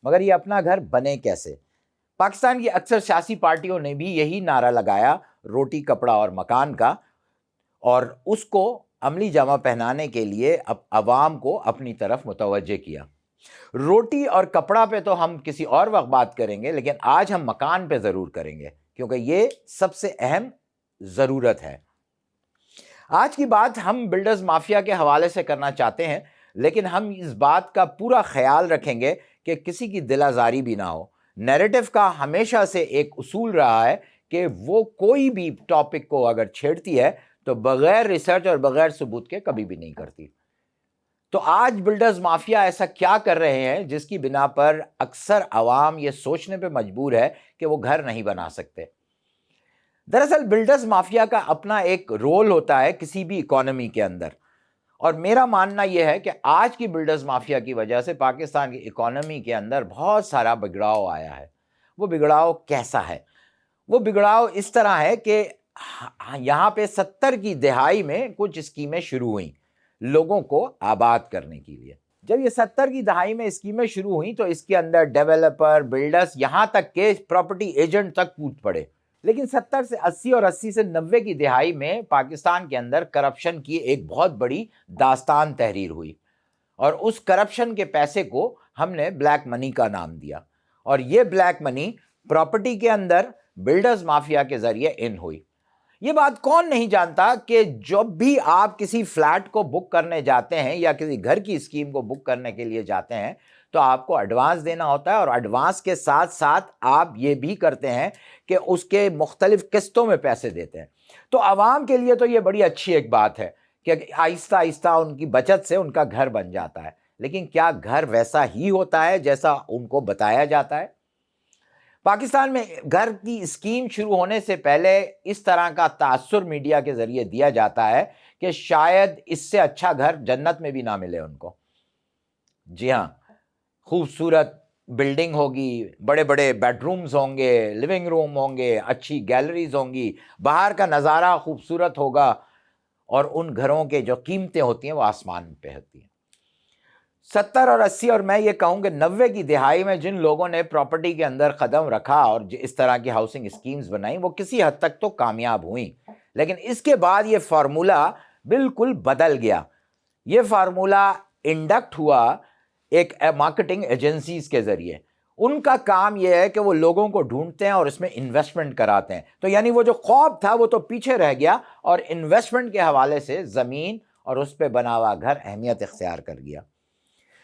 مگر یہ اپنا گھر بنے کیسے؟ پاکستان کی اکثر سیاسی پارٹیوں نے بھی یہی نعرہ لگایا روٹی کپڑا اور مکان کا، اور اس کو عملی جامہ پہنانے کے لیے عوام کو اپنی طرف متوجہ کیا۔ روٹی اور کپڑا پہ تو ہم کسی اور وقت بات کریں گے، لیکن آج ہم مکان پہ ضرور کریں گے، کیونکہ یہ سب سے اہم ضرورت ہے۔ آج کی بات ہم بلڈرز مافیا کے حوالے سے کرنا چاہتے ہیں، لیکن ہم اس بات کا پورا خیال رکھیں گے کہ کسی کی دل آزاری بھی نہ ہو۔ نیریٹو کا ہمیشہ سے ایک اصول رہا ہے کہ وہ کوئی بھی ٹاپک کو اگر چھیڑتی ہے تو بغیر ریسرچ اور بغیر ثبوت کے کبھی بھی نہیں کرتی۔ تو آج بلڈرز مافیا ایسا کیا کر رہے ہیں جس کی بنا پر اکثر عوام یہ سوچنے پہ مجبور ہے کہ وہ گھر نہیں بنا سکتے؟ دراصل بلڈرز مافیا کا اپنا ایک رول ہوتا ہے کسی بھی اکانومی کے اندر، اور میرا ماننا یہ ہے کہ آج کی بلڈرز مافیا کی وجہ سے پاکستان کی اکانومی کے اندر بہت سارا بگڑاؤ آیا ہے۔ وہ بگڑاؤ کیسا ہے؟ وہ بگڑاؤ اس طرح ہے کہ یہاں پہ 70 کی دہائی میں کچھ اسکیمیں شروع ہوئیں لوگوں کو آباد کرنے کے لیے۔ جب یہ 70 کی دہائی میں اسکیمیں شروع ہوئیں تو اس کے اندر ڈیولپر، بلڈرز، یہاں تک کہ پراپرٹی ایجنٹ تک کود پڑے۔ لیکن 70 سے 80 اور 80 سے 90 کی دہائی میں پاکستان کے اندر کرپشن کی ایک بہت بڑی داستان تحریر ہوئی، اور اس کرپشن کے پیسے کو ہم نے بلیک منی کا نام دیا، اور یہ بلیک منی پراپرٹی کے اندر بلڈرز مافیا کے ذریعے ان ہوئی۔ یہ بات کون نہیں جانتا کہ جب بھی آپ کسی فلیٹ کو بک کرنے جاتے ہیں یا کسی گھر کی اسکیم کو بک کرنے کے لیے جاتے ہیں تو آپ کو ایڈوانس دینا ہوتا ہے، اور ایڈوانس کے ساتھ ساتھ آپ یہ بھی کرتے ہیں کہ اس کے مختلف قسطوں میں پیسے دیتے ہیں۔ تو عوام کے لیے تو یہ بڑی اچھی ایک بات ہے کہ آہستہ آہستہ ان کی بچت سے ان کا گھر بن جاتا ہے، لیکن کیا گھر ویسا ہی ہوتا ہے جیسا ان کو بتایا جاتا ہے؟ پاکستان میں گھر کی اسکیم شروع ہونے سے پہلے اس طرح کا تاثر میڈیا کے ذریعے دیا جاتا ہے کہ شاید اس سے اچھا گھر جنت میں بھی نہ ملے ان کو۔ جی ہاں، خوبصورت بلڈنگ ہوگی، بڑے بڑے بیڈ رومز ہوں گے، لیونگ روم ہوں گے، اچھی گیلریز ہوں گی، باہر کا نظارہ خوبصورت ہوگا، اور ان گھروں کے جو قیمتیں ہوتی ہیں وہ آسمان پہ ہوتی ہیں۔ 70 اور 80 اور میں یہ کہوں کہ 90 کی دہائی میں جن لوگوں نے پراپرٹی کے اندر قدم رکھا اور اس طرح کی ہاؤسنگ اسکیمز بنائیں وہ کسی حد تک تو کامیاب ہوئیں، لیکن اس کے بعد یہ فارمولا بالکل بدل گیا۔ یہ فارمولا انڈکٹ ہوا ایک مارکیٹنگ ایجنسیز کے ذریعے۔ ان کا کام یہ ہے کہ وہ لوگوں کو ڈھونڈتے ہیں اور اس میں انویسٹمنٹ کراتے ہیں، تو یعنی وہ جو خواب تھا وہ تو پیچھے رہ گیا، اور انویسٹمنٹ کے حوالے سے زمین اور اس پہ بنا ہوا گھر اہمیت اختیار کر گیا۔